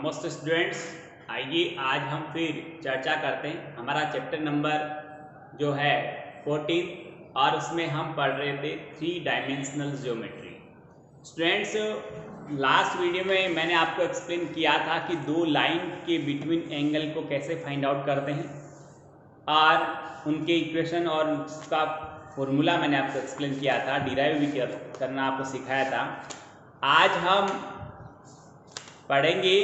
नमस्ते स्टूडेंट्स। आइए आज हम फिर चर्चा करते हैं हमारा चैप्टर नंबर जो है 14 और उसमें हम पढ़ रहे थे 3 dimensional geometry. Students, last video में मैंने आपको एक्सप्लेन किया था कि दो लाइन के बिटवीन एंगल को कैसे फाइंड आउट करते हैं और उनके इक्वेशन और उसका फॉर्मूला मैंने आपको एक्सप्लेन किया था, डिराइव भी करना आपको सिखाया था। आज हम पढ़ेंगे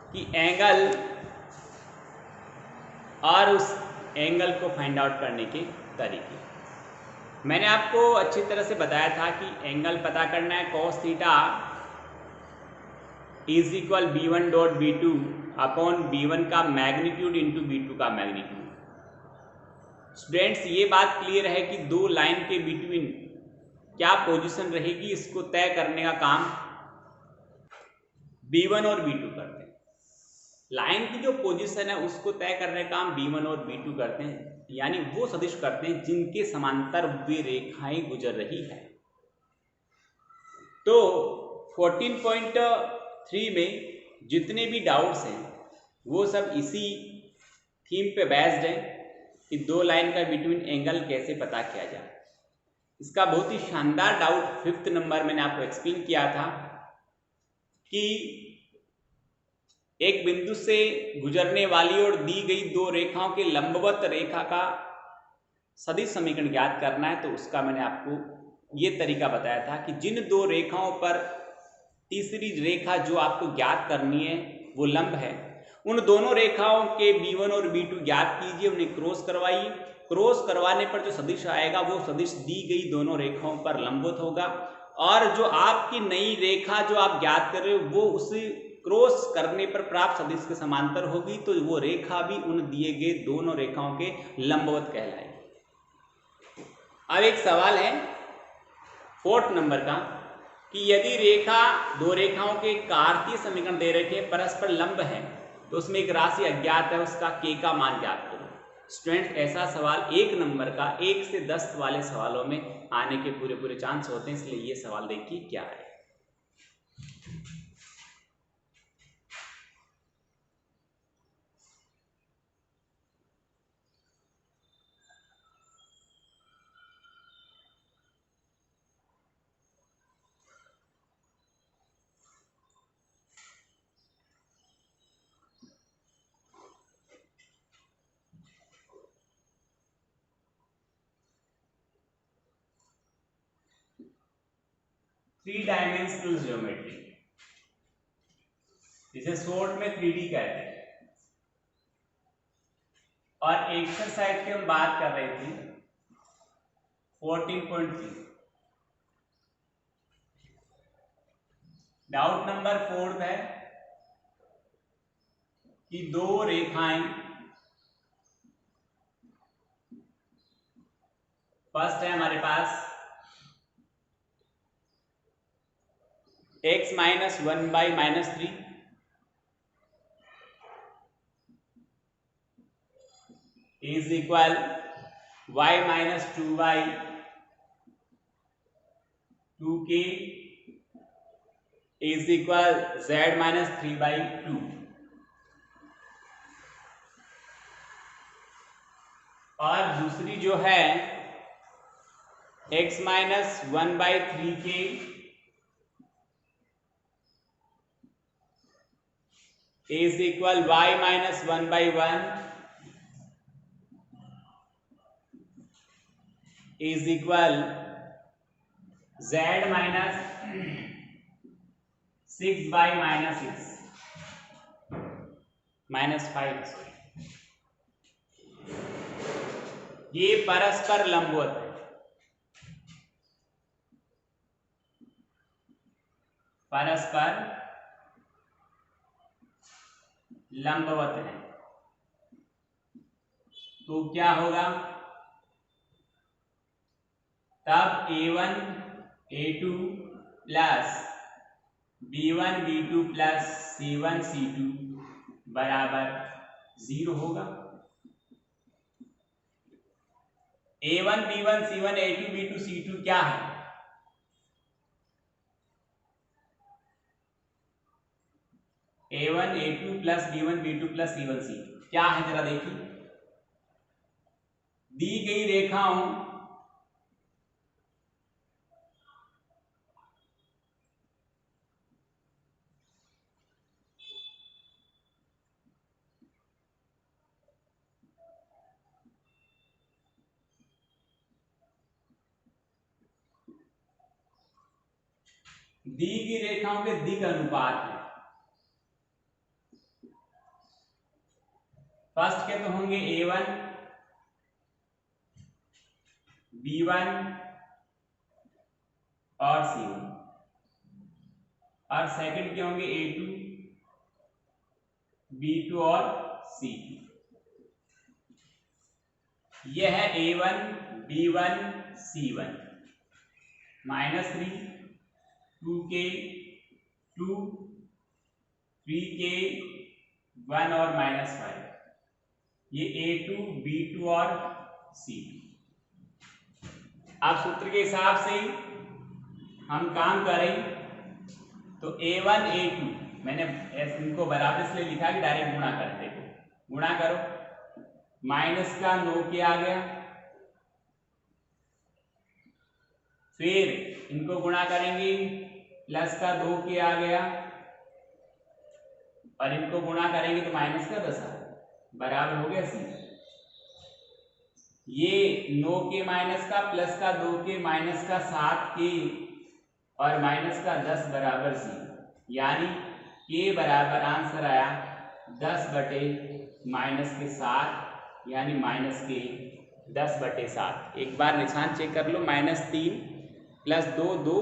कि एंगल और उस एंगल को फाइंड आउट करने के तरीके। मैंने आपको अच्छी तरह से बताया था कि एंगल पता करना है cos theta is equal b1 dot b2 upon b1 का मैग्नीट्यूड इंटू b2 का मैग्नीट्यूड। स्टूडेंट्स, ये बात क्लियर है कि दो लाइन के बिटवीन क्या पोजीशन रहेगी इसको तय करने का काम b1 और b2 करते हैं। लाइन की जो पोजीशन है उसको तय करने का काम b1 और b2 करते हैं, यानी वो सदिश करते हैं जिनके समांतर वे रेखाएं गुजर रही है। तो 14.3 में जितने भी डाउट्स हैं वो सब इसी थीम पे बेस्ड है कि दो लाइन का बिटवीन एंगल कैसे पता किया जाए। इसका बहुत ही शानदार डाउट 5th नंबर मैंने आपको एक्सप्लेन किया था कि एक बिंदु से गुजरने वाली और दी गई दो रेखाओं के लंबवत रेखा का सदिश समीकरण ज्ञात करना है। तो उसका मैंने आपको ये तरीका बताया था कि जिन दो रेखाओं पर तीसरी रेखा जो आपको ज्ञात करनी है वो लंब है, उन दोनों रेखाओं के b1 और b2 ज्ञात कीजिए, उन्हें क्रॉस करवाइए। क्रॉस करवाने पर जो सदिश आएगा वो सदिश दी गई दोनों रेखाओं पर लंबवत होगा, और जो आपकी नई रेखा जो आप ज्ञात कर रहे हो वो उस क्रॉस करने पर प्राप्त सदिश के समांतर होगी, तो वो रेखा भी उन दिए गए दोनों रेखाओं के लंबवत कहलाएगी। अब एक सवाल है 4th नंबर का कि यदि रेखा दो रेखाओं के कार्तीय समीकरण दे रखे परस्पर लंब है तो उसमें एक राशि अज्ञात है, उसका k का मान ज्ञात करो। स्टूडेंट्स, ऐसा सवाल 1 नंबर का 1 से 10 वाले सवालों में आने के पूरे चांस होते हैं, इसलिए ये सवाल देखिए क्या है। थ्री डायमेंशनल ज्योमेट्री, जिसे शॉर्ट में 3D कहते हैं। और एक्सरसाइज की हम बात कर रहे थे 14.3। डाउट नंबर 4 है कि दो रेखाएं, फर्स्ट है हमारे पास x minus 1 by minus 3 is equal y minus 2 by 2k is equal z minus 3 by 2। और दूसरी जो है x minus 1 by 3k is equal y minus 1 by 1 is equal z minus 6 by minus 6 minus 5। ये परस्पर लंबवत है, परस्पर लंबवत है। तो क्या होगा, तब a1 a2 plus b1 b2 plus c1 c2 बराबर 0 होगा। a1 b1 c1 a2 b2 c2 क्या है? A1 A2 plus B1 B2 plus C1 C क्या है जरा देखिए। दी गई रेखाओं दी गई रेखाओं के दिग अनुपात है। फर्स्ट के तो होंगे A1 B1 और C1 और सेकंड के होंगे A2 B2 और C2। यह है A1 B1 C1 -3 2k 2 3k 1 और -5 ये A2 B2 और C2। अब सूत्र के हिसाब से हम काम करें तो A1 A2 मैंने इनको बराबर इसलिए लिखा कि डायरेक्ट गुणा करते हो, गुणा करो माइनस का 9 के आ गया, फिर इनको गुणा करेंगे प्लस का 2 के आ गया और इनको गुणा करेंगे तो माइनस का 10 आ गया, बराबर हो गया C। ये 9 के माइनस का प्लस का 2 के माइनस का 7 के और माइनस का 10 बराबर C, यानी के बराबर आंसर आया 10 बटे माइनस के 7 यानी माइनस के 10 बटे 7। एक बार निशान चेक कर लो, -3 प्लस 2 2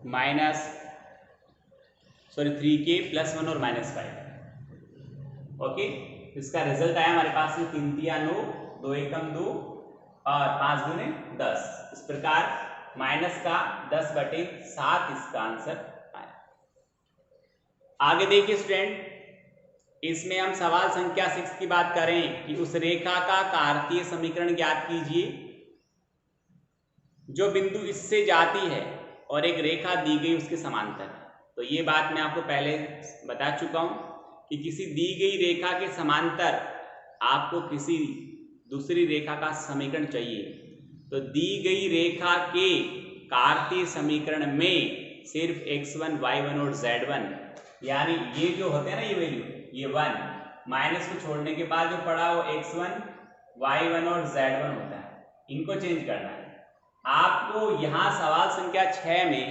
माइनस 3k प्लस 1 और -5। ओके, इसका रिजल्ट आया हमारे पास में 3 3 9 2 एकम 2 और 5 दूने 10। इस प्रकार माइनस का 10 बटे 7 इसका आंसर आया। आगे देखिए स्टूडेंट, इसमें हम सवाल संख्या 6 की बात करें कि उस रेखा का कार्तीय समीकरण ज्ञात कीजिए जो बिंदु इससे जाती है और एक रेखा दी गई उसके समांतर। तो ये बात मैं आपको पहले बता चुका हूं कि किसी दी गई रेखा के समांतर आपको किसी दूसरी रेखा का समीकरण चाहिए। तो दी गई रेखा के कार्तीय समीकरण में सिर्फ x1 y1 और z1 यानी ये जो होते हैं ना ये वैल्यू ये 1 माइनस को छोड़ने के बाद जो पड़ा वो x1 y1 और z1 होता है, इनको चेंज करना है आपको। यहां सवाल संख्या 6 में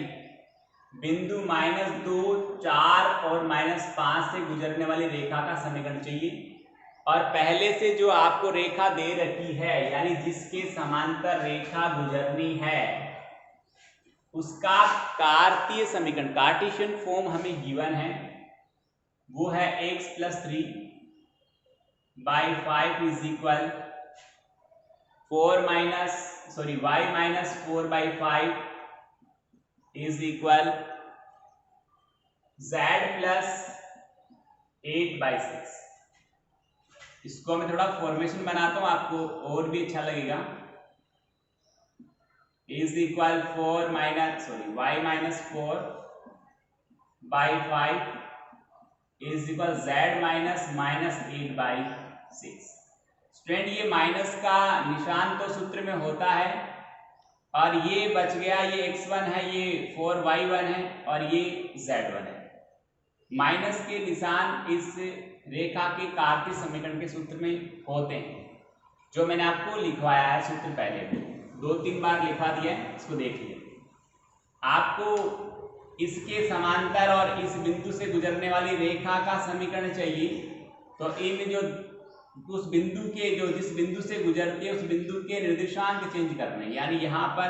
बिंदु -2 4 और -5 से गुजरने वाली रेखा का समीकरण चाहिए और पहले से जो आपको रेखा दे रखी है यानी जिसके समांतर रेखा गुजरनी है उसका कार्तीय समीकरण कार्टेशियन फॉर्म हमें गिवन है, वो है x + 3 / 5 = y - 4/5 = z + 8/6। इसको मैं थोड़ा फॉर्मेशन बनाता हूं आपको और भी अच्छा लगेगा। y - 4/5 = z -8/6। स्टूडेंट ये माइनस का निशान तो सूत्र में होता है और ये बच गया, ये x1 है, ये 4y1 है और ये z1 है। माइनस के निशान इस रेखा के कार्तीय समीकरण के सूत्र में होते हैं, जो मैंने आपको लिखवाया है सूत्र पहले 2-3 बार लिखा दिया है, इसको देखिए। आपको इसके समांतर और इस बिंदु से गुजरने वाली रेखा का समीकरण चाहिए तो इन जो उस बिंदु के जो जिस बिंदु से गुजरती है उस बिंदु के निर्देशांक चेंज करने, यानी यहाँ पर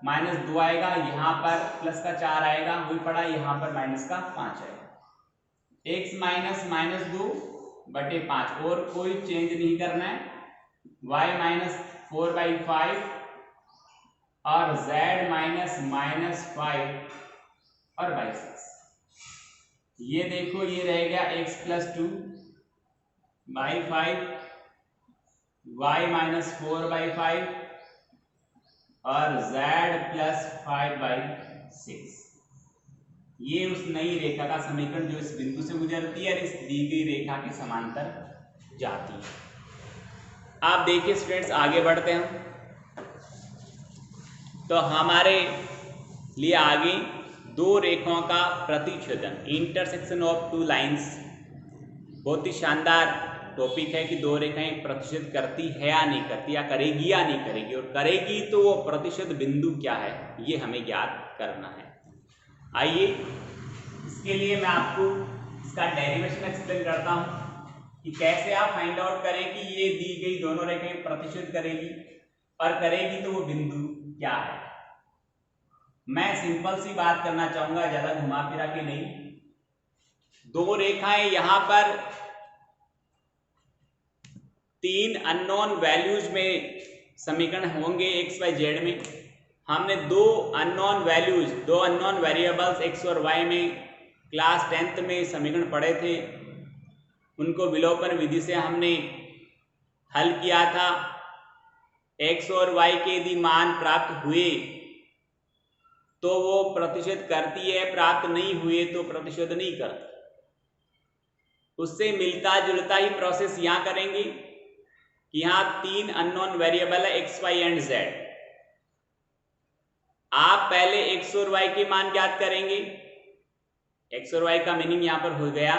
-2 आएगा, यहाँ पर प्लस का 4 आएगा, वही पड़ा यहाँ पर माइनस का 5 आएगा। x - -2 बटे 5 और कोई चेंज नहीं करना है, y - 4/5 और z -5 और -6। ये देखो ये रह गया x + 2/5 y - 4/5 और z + 5/6। ये उस नई रेखा का समीकरण जो इस बिंदु से गुजरती है और इस दी गई रेखा के समांतर जाती है। आप देखिए स्टूडेंट्स, आगे बढ़ते हैं। तो हमारे लिए आगे दो रेखाओं का प्रतिच्छेदन, इंटरसेक्शन ऑफ टू लाइंस, बहुत ही शानदार टॉपिक है कि दो रेखाएं प्रतिच्छेद करती है या नहीं करती, या करेगी या नहीं करेगी, और करेगी तो वो प्रतिच्छेद बिंदु क्या है ये हमें ज्ञात करना है। आइए इसके लिए मैं आपको इसका डेरिवेशन एक्सप्लेन करता हूं कि कैसे आप फाइंड आउट करें कि ये दी गई दोनों रेखाएं प्रतिच्छेद करेगी, और करेगी तो वो बिंदु क्या है। मैं सिंपल सी बात करना चाहूंगा, ज्यादा घुमा फिरा के नहीं। दो रेखाएं यहां पर तीन अननोन वैल्यूज में समीकरण होंगे एक्स वाई जेड में। हमने दो अननोन वैल्यूज, दो अननोन वेरिएबल्स एक्स और वाई में क्लास 10th में समीकरण पढ़े थे, उनको विलोपन विधि से हमने हल किया था। एक्स और वाई के यदि मान प्राप्त हुए तो वो प्रतिशत करती है, प्राप्त नहीं हुए तो प्रतिशत नहीं करती। उससे मिलता जुलता ही प्रोसेस यहां करेंगे कि यहां तीन अननोन वेरिएबल है एक्स वाई एंड जेड। आप पहले एक्स और वाई के मान ज्ञात करेंगे। एक्स और वाई का मीनिंग यहां पर हो गया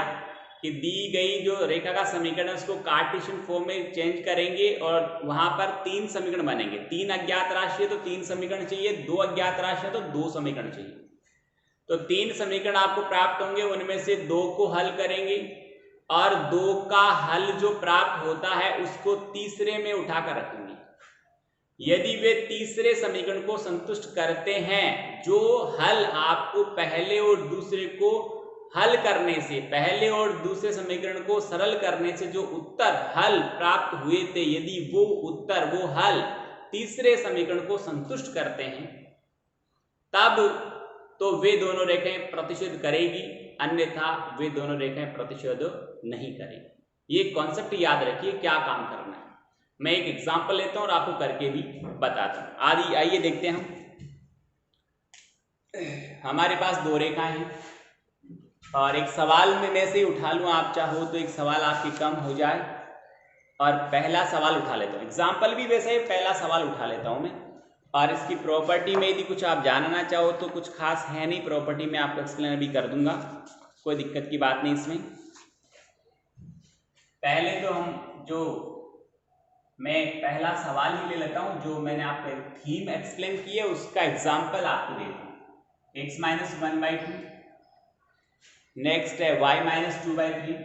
कि दी गई जो रेखा का समीकरण है उसको कार्टेशियन फॉर्म में चेंज करेंगे और वहां पर तीन समीकरण बनेंगे। तीन अज्ञात राशि है तो तीन समीकरण चाहिए, दो अज्ञात राशि है तो दो समीकरण चाहिए। तो तीन समीकरण आपको प्राप्त होंगे, उनमें से दो को हल करेंगे और दो का हल जो प्राप्त होता है उसको तीसरे में उठाकर रखेंगे। यदि वे तीसरे समीकरण को संतुष्ट करते हैं, जो हल आपको पहले और दूसरे को हल करने से, पहले और दूसरे समीकरण को सरल करने से जो उत्तर हल प्राप्त हुए थे, यदि वो उत्तर, वो हल तीसरे समीकरण को संतुष्ट करते हैं, तब तो वे दोनों रेखाएं प्रतिच्छेद करेगी, अन्यथा वे दोनों रेखाएं प्रतिच्छेद नहीं करेगी। ये कॉन्सेप्ट याद रखिए क्या काम करना है। मैं एक एग्जांपल लेता हूं और आपको करके भी बताता हूं। आइए देखते हैं हम। हमारे पास दो रेखाएं हैं और एक सवाल में मैं से उठा लूं, आप चाहो तो एक सवाल आपके कम हो जाए, और पहला सवाल उठा लेता हूं। एग्जाम्पल भी वैसे पहला सवाल उठा लेता हूं मैं, और इसकी प्रॉपर्टी में यदि कुछ आप जानना चाहो तो कुछ खास है नहीं, प्रॉपर्टी में आपको एक्सप्लेन भी कर दूंगा, कोई दिक्कत की बात नहीं इसमें। पहले तो हम जो मैं पहला सवाल ही ले लेता हूं, जो मैंने आपको थीम एक्सप्लेन की है उसका एग्जाम्पल आपको देता हूं। x माइनस 1/2, नेक्स्ट है y minus 2/3,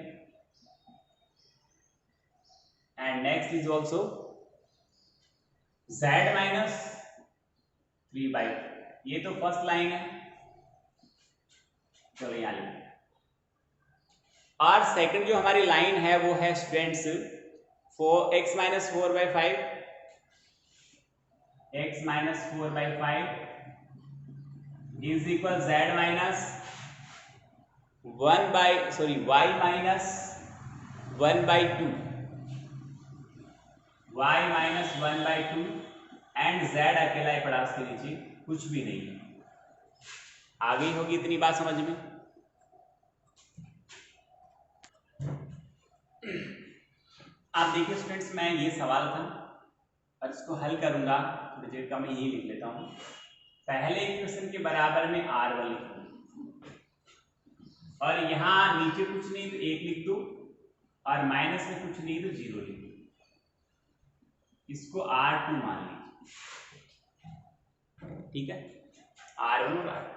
and next is also z minus 3/2। ये तो फर्स्ट लाइन है, चलो यहां लिखते हैं। और सेकंड जो हमारी लाइन है वो है students x minus 4/5, x minus 4/5 is equal z minus y minus 1/2, y minus 1/2, and z अकेला ही पड़ा उसके नीचे, कुछ भी नहीं है। आगे होगी इतनी बात समझ में। आप देखिए स्टूडेंट्स, मैं ये सवाल था और इसको हल करूंगा, थोड़ी देर का मैं यही लिख लेता हूं। पहले इक्वेशन के बराबर में r1 लिख दूं, और यहां नीचे कुछ नहीं तो 1 लिख दो, और माइनस में कुछ नहीं तो 0 लिख दो। इसको r2 मान लीजिए, ठीक है, r1 और r2।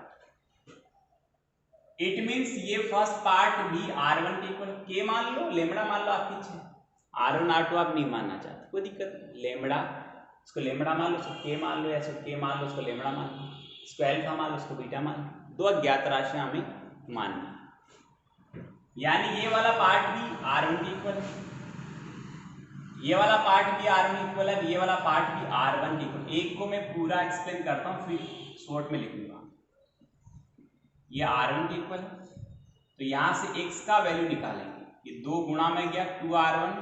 इट मीन्स ये फर्स्ट पार्ट भी r1 के इक्वल k मान लो, लेमड़ा मान लो, आपकी इच्छा है। r1 r2 आप नहीं मानना चाहते, कोई दिक्कत नहीं, लेमड़ा, इसको लेमड़ा मान लो, इसको k मान लो, या इसको k मान लो, इसको लेमड़ा मान लो, इसको अल्फा मान लो, इसको बीटा मान लो। दो अज्ञात राशियां हमें माननी, यानी ये वाला पार्ट भी r1 के इक्वल है, ये वाला पार्ट भी r1 इक्वल है, ये वाला पार्ट भी r1 इक्वल। एक को मैं पूरा एक्सप्लेन करता हूं, फिर शॉर्ट में लिखूंगा। ये r1 इक्वल है, तो यहां से x का वैल्यू निकालेंगे, ये 2 गुणा में गया 2r1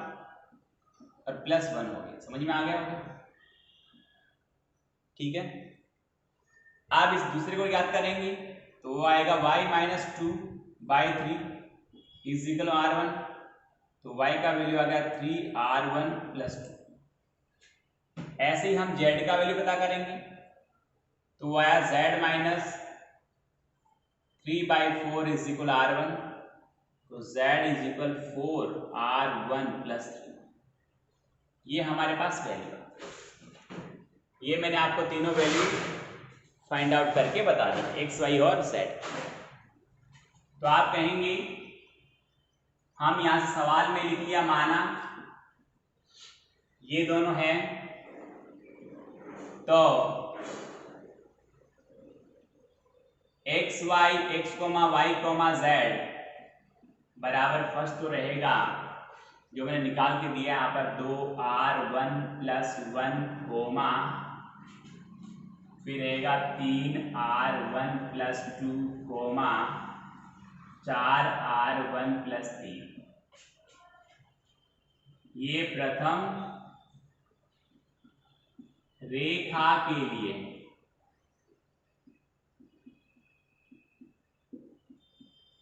और प्लस 1 हो गया। समझ में आ गया होगा, ठीक है। अब इस दूसरे को याद करेंगे तो वो आएगा y minus 2/3 is equal R1, तो y का वैल्यू आ गया 3R1 प्लस 2। ऐसे ही हम z का वैल्यू पता करेंगे, तो वो आया z minus 3/4 is equal R1, तो z is equal 4R1 plus 3। ये हमारे पास वैल्यू है। ये मैंने आपको तीनों वैल्यू फाइंड आउट करके बता दी, x, y और z। तो आप कहेंगे हम यहां से सवाल में लिख लिया, माना ये दोनों हैं, तो x y z बराबर फर्स्ट तो रहेगा जो मैंने निकाल के दिया यहाँ पर 2R1 प्लस 1 कोमा, फिर रहेगा 3R1 plus 2 coma 4R1 plus 3। ये प्रथम रेखा के लिए,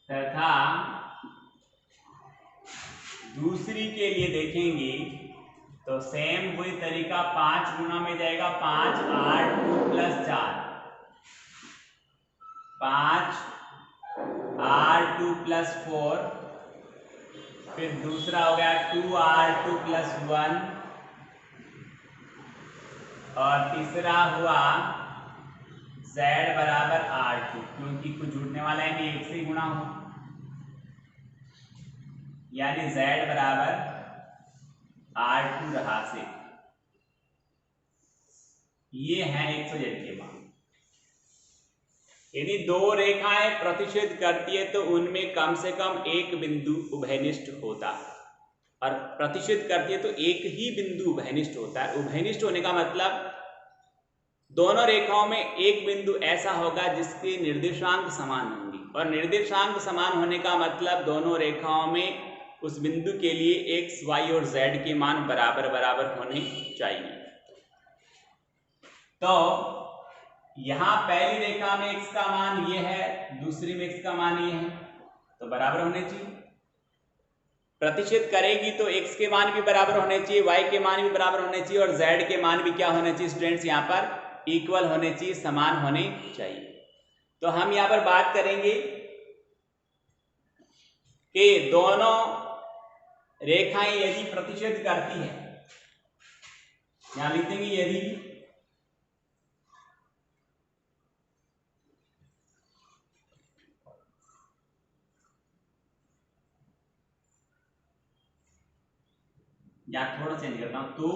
तथा दूसरी के लिए देखेंगे तो सेम वही तरीका 5 गुना में जाएगा, 5R2 प्लस 4, 5R2 प्लस 4, फिर दूसरा हो गया 2R2 प्लस 1, और तीसरा हुआ z बराबर R2, क्योंकि कुछ जुड़ने वाला है नहीं, एक से ही गुणा हो, यानी z बराबर R2 रहा से। ये हैं x और z के मान। यदि दो रेखाएं प्रतिच्छेद करती है तो उनमें कम से कम एक बिंदु उभयनिष्ठ होता है, और प्रतिच्छेद करती है तो एक ही बिंदु उभयनिष्ठ होता है। उभयनिष्ठ होने का मतलब दोनों रेखाओं में एक बिंदु ऐसा होगा जिसके निर्देशांक समान होंगे, और निर्देशांक समान होने का मतलब दोनों रेखाओं में उस बिंदु के लिए x, y और z के मान बराबर बराबर होने चाहिए। तो यहां पहली रेखा में x का मान ये है, दूसरी में x का मान ये है, तो बराबर होने चाहिए। प्रतिच्छेद करेगी तो x के मान भी बराबर होने चाहिए, y के मान भी बराबर होने चाहिए, और z के मान भी क्या होने चाहिए स्टूडेंट्स, यहाँ पर इक्वल होने चाहिए, समान होने चाहिए। तो हम यहाँ पर बात करेंगे कि दोनों रेखाएं यदि प्रतिच्छेद करती है, यहां लिख देंगे यदि या थोड़ा चेंज करता हूं, तो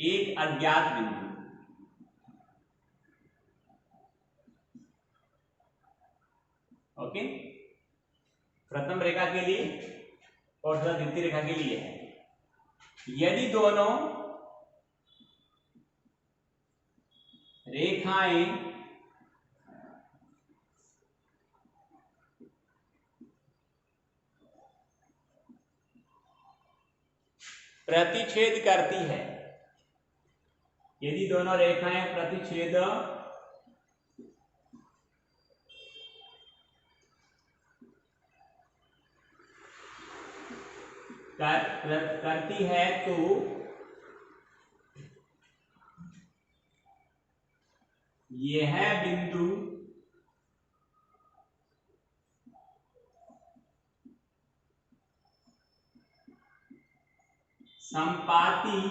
एक अज्ञात बिंदु ओके, प्रथम रेखा के लिए और द्वितीय रेखा के लिए है, यदि दोनों रेखाएं प्रतिच्छेद करती है, यदि दोनों रेखाएं प्रतिच्छेद करती है तो यह बिंदु संपाती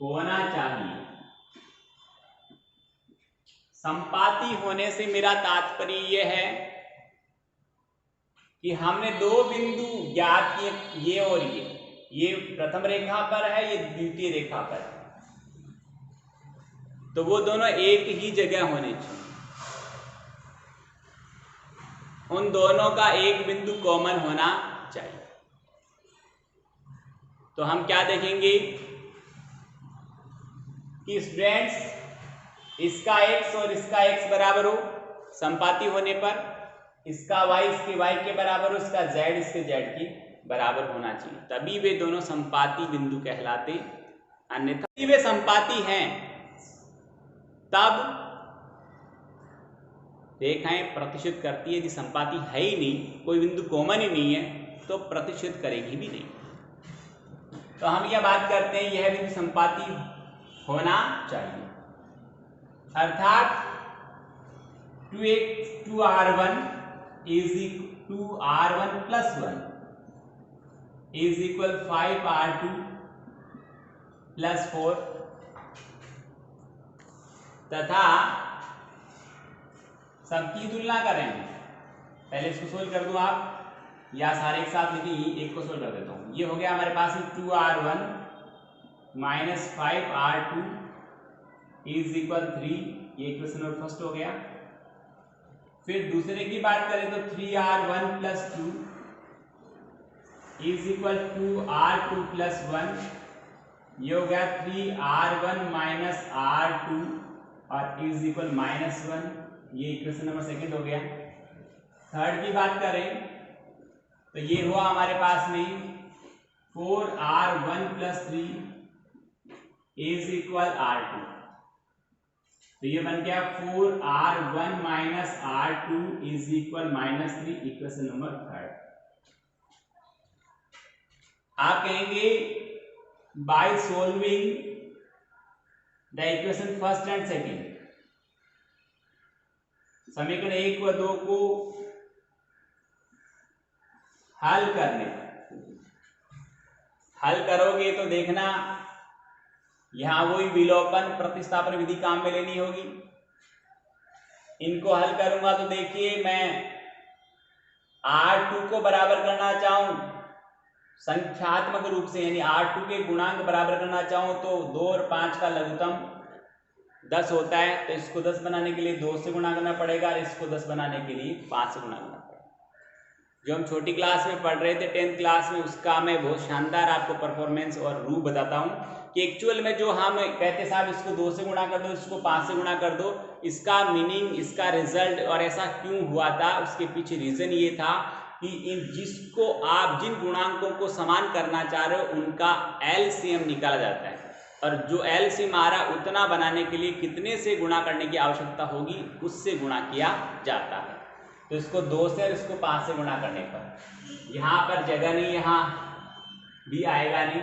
होना चाहिए। संपाती होने से मेरा तात्पर्य यह है कि हमने दो बिंदु ज्ञात किए, ये और ये प्रथम रेखा पर है, ये द्वितीय रेखा पर है, तो वो दोनों एक ही जगह होने चाहिए, उन दोनों का एक बिंदु कॉमन होना चाहिए। तो हम क्या देखेंगे कि स्टूडेंट्स इसका x और इसका x बराबर हो संपाती होने पर, इसका y इसके y के बराबर हो, इसका z इसके z की बराबर होना चाहिए, तभी वे दोनों संपाती बिंदु कहलाते, अन्यथा यदि वे संपाती हैं तब रेखाएं प्रतिच्छेद करती है। यदि संपाती है ही नहीं, कोई बिंदु कॉमन ही नहीं है, तो प्रतिच्छेद करेगी भी नहीं। तो हम यह बात करते हैं यह बिंदु संपाती होना चाहिए, अर्थात 2r1 plus 1 is equal 5r2 plus 4 तथा सबकी तुलना करें। पहले इसको सोल्व कर दूं आप, या सारे एक साथ लिखिए, एक को सोल्व कर देता हूं। ये हो गया हमारे पास 2r1 minus 5r2 is equal 3, ये इक्वेशन नंबर फर्स्ट हो गया। फिर दूसरे की बात करें तो 3r1 plus 2 is equal to r2 plus 1, ये हो गया 3r1 minus r2 और is equal -1, ये इक्वेशन नंबर सेकंड हो गया। थर्ड की बात करें तो ये हुआ हमारे पास में 4r1 plus 3 is equal r2, तो ये बन गया 4r1 minus r2 is equal -3, equation number third. आप कहेंगे by solving the equation first and second, समीकरण 1 व 2 को हल करने, हल करोगे तो देखना यहां वही विलोपन प्रतिस्थापन विधि काम में लेनी होगी। इनको हल करूंगा तो देखिए मैं r2 को बराबर करना चाहूं संख्यात्मक रूप से, यानी r2 के गुणांक बराबर करना चाहूं तो 2 और 5 का लघुत्तम 10 होता है, तो इसको 10 बनाने के लिए 2 से गुणा करना पड़ेगा और इसको 10 बनाने के लिए 5 से गुणा करना पड़ेगा। जो हम छोटी क्लास में पढ़ रहे थे 10th क्लास में, उसका मैं बहुत शानदार आपको परफॉर्मेंस और रूप बताता हूं कि एक्चुअल में जो हम कहते साहब इसको 2 से गुणा कर दो, इसको 5 से गुणा कर दो, इसका मीनिंग, इसका रिजल्ट और ऐसा क्यों हुआ था, उसके पीछे रीजन ये था कि जिसको आप जिन गुणांकों को समान करना चाह रहे हो उनका एलसीएम निकाला जाता है, और जो एलसीएम आ रहा उतना बनाने के लिए कितने से गुणा करने की आवश्यकता होगी, उससे गुणा किया जाता है। तो इसको 2 से और इसको 5 से गुणा करने पर यहाँ पर जगह नहीं, यहाँ भी आएगा नहीं।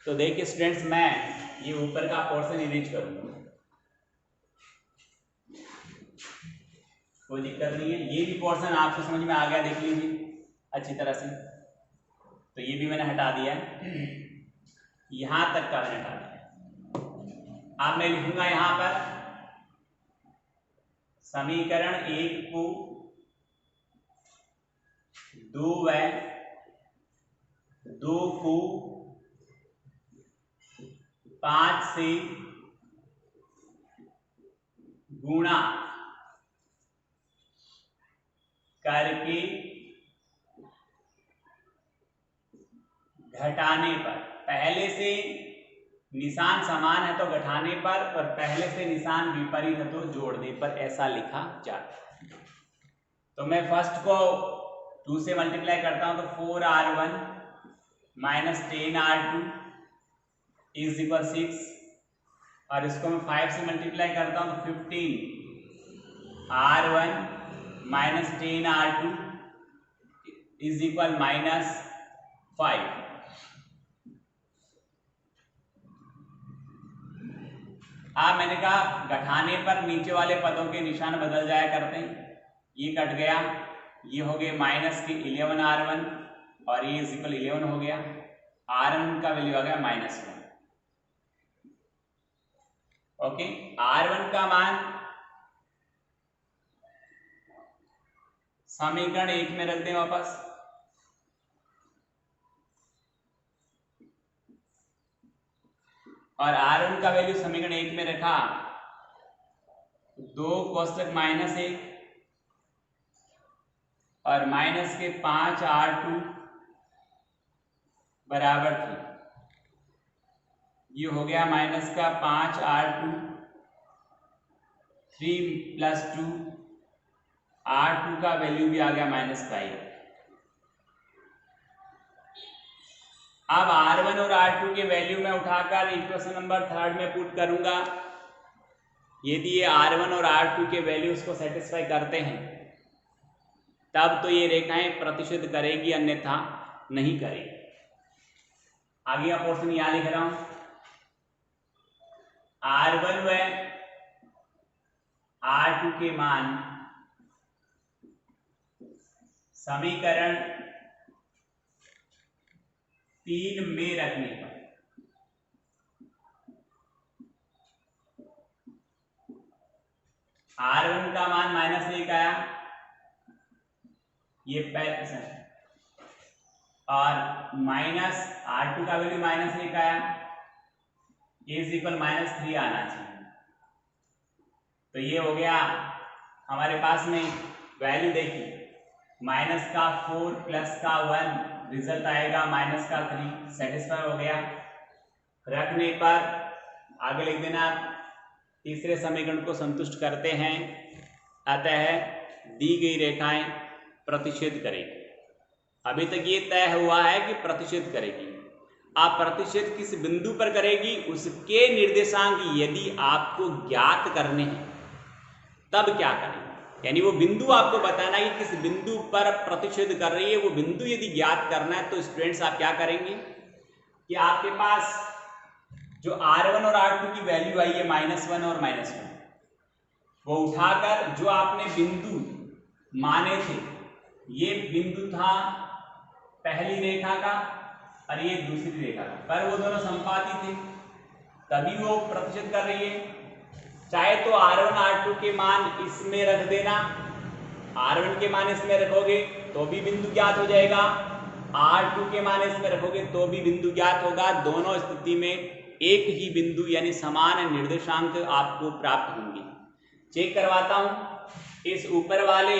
तो देखिए स्टूडेंट्स, मैं ये ऊपर का पोर्शन इरेज करूंगा, कोई दिक्कत नहीं है। ये भी पोर्शन आपको समझ में आ गया, देख लीजिए अच्छी तरह से। तो ये भी मैंने हटा दिया है, यहां तक का मैंने हटा दिया। अब मैं लिखूंगा यहां पर समीकरण 1 को 2 व 2 को 5 से गुणा करके घटाने पर, पहले से निशान समान है तो घटाने पर, और पहले से निशान विपरीत है तो जोड़ने पर ऐसा लिखा जाता है। तो मैं फर्स्ट को 2 से मल्टीप्लाई करता हूं तो 4r1 minus 10r2 is equal 6, और इसको मैं 5 से मल्टीप्लाई करता हूं तो 15r1 minus 10r2 is equal -5। अब मैंने कहा घटाने पर नीचे वाले पदों के निशान बदल जाया करते हैं, ये कट गया, ये हो गए -11r1 और ये इज इक्वल 11 हो गया, r1 का वैल्यू आ गया -1। ओके, r1 का मान समीकरण 1 में रख दें वापस, और r1 का वैल्यू समीकरण 1 में रखा 2 कोष्टक -1 और माइनस के 5r2 बराबर 3, ये हो गया माइनस का 5r2, 3 + 2, r2 का वैल्यू भी आ गया -5। अब R1 और R2 के वैल्यू में उठाकर इक्वेशन नंबर 3 में पुट करूंगा। यदि ये R1 और R2 के वैल्यूज को सेटिस्फाई करते हैं तब तो ये रेखाएं प्रतिशत करेगी, अन्यथा नहीं करेगी। आगे का पोर्शन यहां लिख रहा हूं। R1 व R2 के मान समीकरण 3 में रखने पर R1 का मान -1 आया, ये और माइनस R2 का वैल्यू -1 आया, इज इक्वल -3 आना चाहिए। तो ये हो गया हमारे पास में वैल्यू देखिए, माइनस का 4 प्लस का 1 रिजल्ट आएगा माइनस का 3, सेटिस्फाई हो गया। रखने पर आगे लिख देना तीसरे समीकरण को संतुष्ट करते हैं, अतः दी गई रेखाएं प्रतिच्छेद करेगी। अभी तक ये तय हुआ है कि प्रतिच्छेद करेगी। आप प्रतिच्छेद किस बिंदु पर करेगी उसके निर्देशांक यदि आपको ज्ञात करने हैं तब क्या करें, यानी वो बिंदु आपको बताना है कि किस बिंदु पर प्रतिच्छेद कर रही है। वो बिंदु यदि ज्ञात करना है तो स्टूडेंट्स आप क्या करेंगे कि आपके पास जो R1 और R2 की वैल्यू आई है -1 और -1, वो उठाकर जो आपने बिंदु माने थे, ये बिंदु था पहली रेखा का और ये दूसरी रेखा का, पर वो दोनों संपाती थे तभी वो प्रतिशत कर रही है। चाहे तो R1 R2 के मान इसमें रख देना, R1 के मान इसमें रखोगे तो भी बिंदु ज्ञात हो जाएगा, R2 के मान इसमें रखोगे तो भी बिंदु ज्ञात होगा। दोनों स्थिति में एक ही बिंदु यानी समान निर्देशांक आपको प्राप्त होंगे। चेक करवाता हूं, इस ऊपर वाले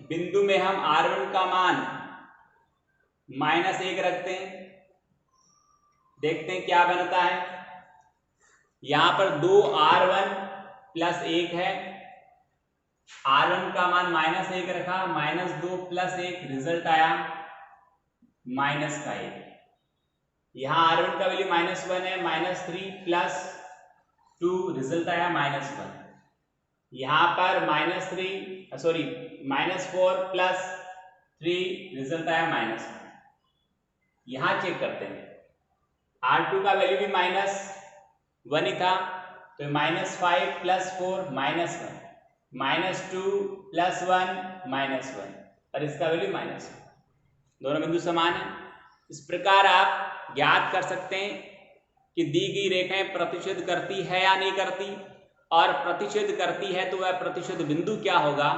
बिंदु में हम R1 का मान -1 रखते हैं, देखते हैं क्या बनता है। यहां पर 2R1 + 1 है, R1 का मान -1 रखा, -2 + 1 रिजल्ट आया -1। यहां R1 का वैल्यू -1 है, -3 + 2 रिजल्ट आया -1। यहां पर -4 + 3 रिजल्ट आया -1। यहां चेक करते हैं, R2 का वैल्यू भी -1 ही था, तो -5 + 4 -1, -2 + 1 -1 और इसका वैल्यू -1। दोनों बिंदु समान है। इस प्रकार आप ज्ञात कर सकते हैं कि दी गई रेखाएं प्रतिच्छेद करती है या नहीं करती, और प्रतिच्छेद करती है तो वह प्रतिच्छेद बिंदु क्या होगा।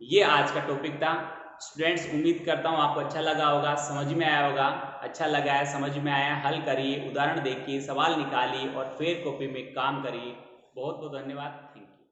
ये आज का टॉपिक था। स्टूडेंट्स, उम्मीद करता हूँ आपको अच्छा लगा होगा, समझ में आया होगा। अच्छा लगा है, समझ में आया, हल करिए, उदाहरण देखिए, सवाल निकालिए और फिर कॉपी में काम करिए। बहुत बहुत धन्यवाद। Thank you.